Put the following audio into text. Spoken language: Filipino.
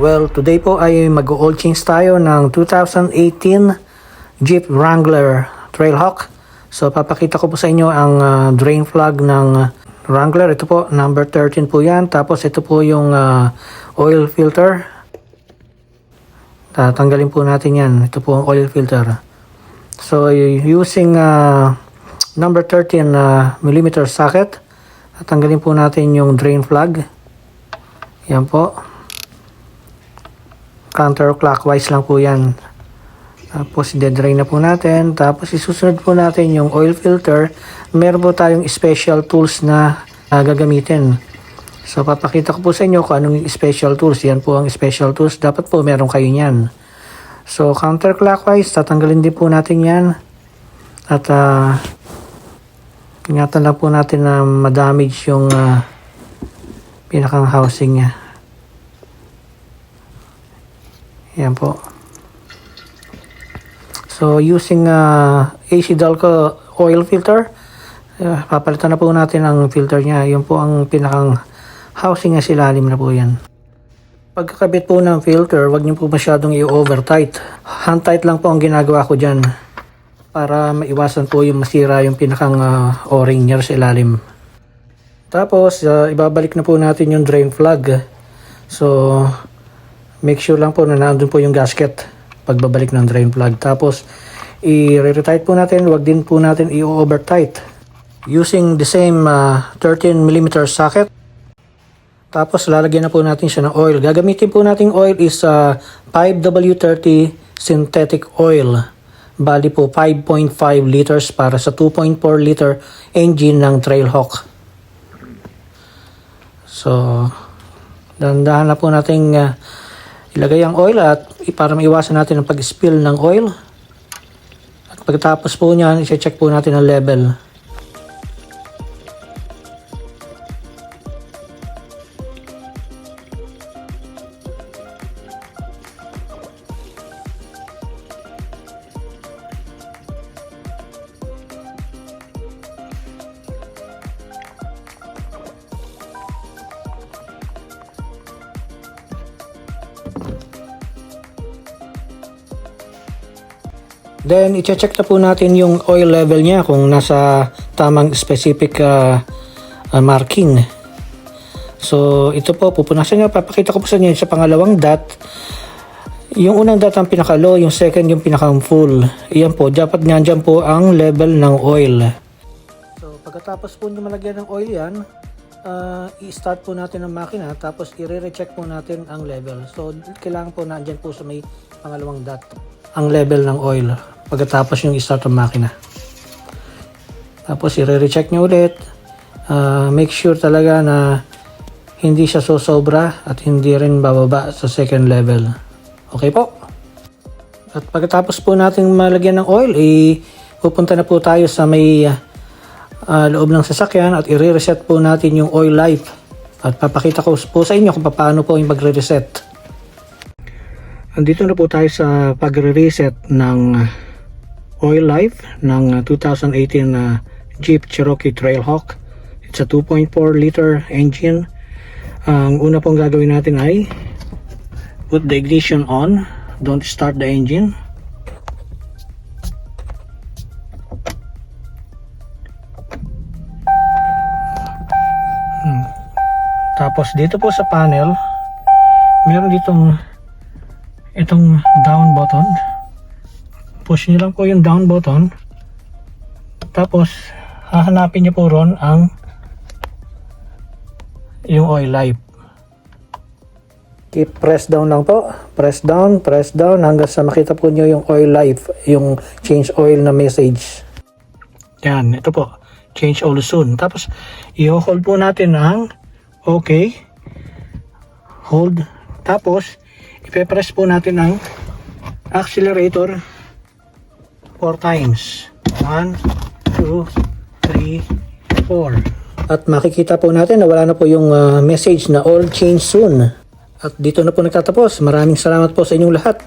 Well, today po ay mag-oil change tayo ng 2018 Jeep Wrangler Trailhawk. So, papakita ko po sa inyo ang drain plug ng Wrangler. Ito po, number 13 po yan. Tapos, ito po yung oil filter. Tatanggalin po natin yan. Ito po ang oil filter. So, using number 13 millimeter socket, tatanggalin po natin yung drain plug. Yan po. Counterclockwise lang po yan. Tapos i-drain na po natin. Tapos isusunod po natin yung oil filter. Meron po tayong special tools na gagamitin. So papakita ko po sa inyo kung anong special tools. Yan po ang special tools. Dapat po meron kayo yan. So counterclockwise, tatanggalin din po natin yan. At ingatan lang po natin na ma-damage yung pinakang housing niya. Yan po. So, using AC Dalco oil filter, papalitan na po natin ang filter niya. Yun po ang pinakang housing niya, silalim na po yan. Pagkakabit po ng filter, wag niyo po masyadong i-over tight. Hand tight lang po ang ginagawa ko dyan para maiwasan po yung masira yung pinakang o-ring niya sa ilalim. Tapos, ibabalik na po natin yung drain plug. So, make sure lang po na nandun po yung gasket pagbabalik ng drain plug. Tapos, i-retight po natin. Huwag din po natin i-over tight. Using the same 13mm socket. Tapos, lalagyan na po natin siya ng oil. Gagamitin po natin oil is 5W30 synthetic oil. Bali po 5.5 liters para sa 2.4 liter engine ng Trailhawk. So, dahan-dahan na po natin ilagay ang oil at para maiwasan natin ang pag-spill ng oil. At pagkatapos po niyan, i-check po natin ang level. Then, i-check na po natin yung oil level niya kung nasa tamang specific marking. So, ito po, pupunasan niya. Papakita ko po sa inyo sa pangalawang dot. Yung unang dot ang pinaka-low, yung second yung pinaka-full. Iyan po, dapat nandyan po ang level ng oil. So, pagkatapos po nyo malagyan ng oil yan, i-start po natin ang makina, tapos i-recheck po natin ang level. So, kailangan po nandyan po sa may pangalawang dot ang level ng oil pagkatapos yung i-start ang makina. Tapos i-recheck nyo ulit. Make sure talaga na hindi siya sosobra at hindi rin bababa sa second level. Okay po? At pagkatapos po natin malagyan ng oil, pupunta na po tayo sa may loob ng sasakyan at i-reset po natin yung oil life. At papakita ko po sa inyo kung paano po yung magre-reset. Andito na po tayo sa pagre-reset ng oil life ng 2018 Jeep Cherokee Trailhawk. It's a 2.4 liter engine. Ang una pong gagawin natin ay put the ignition on. Don't start the engine. Tapos dito po sa panel, meron ditong itong down button. Push nyo lang po yung down button. Tapos hahanapin nyo po ron ang yung oil life. Keep press down lang po. Press down hanggang sa makita po nyo yung oil life, yung change oil na message. Yan, ito po. Change oil soon. Tapos i-hold po natin ang okay. Hold. Tapos ipe-press po natin ang accelerator 4 times. 1, 2, 3, 4. At makikita po natin na wala na po yung message na oil change soon. At dito na po nagtatapos. Maraming salamat po sa inyong lahat.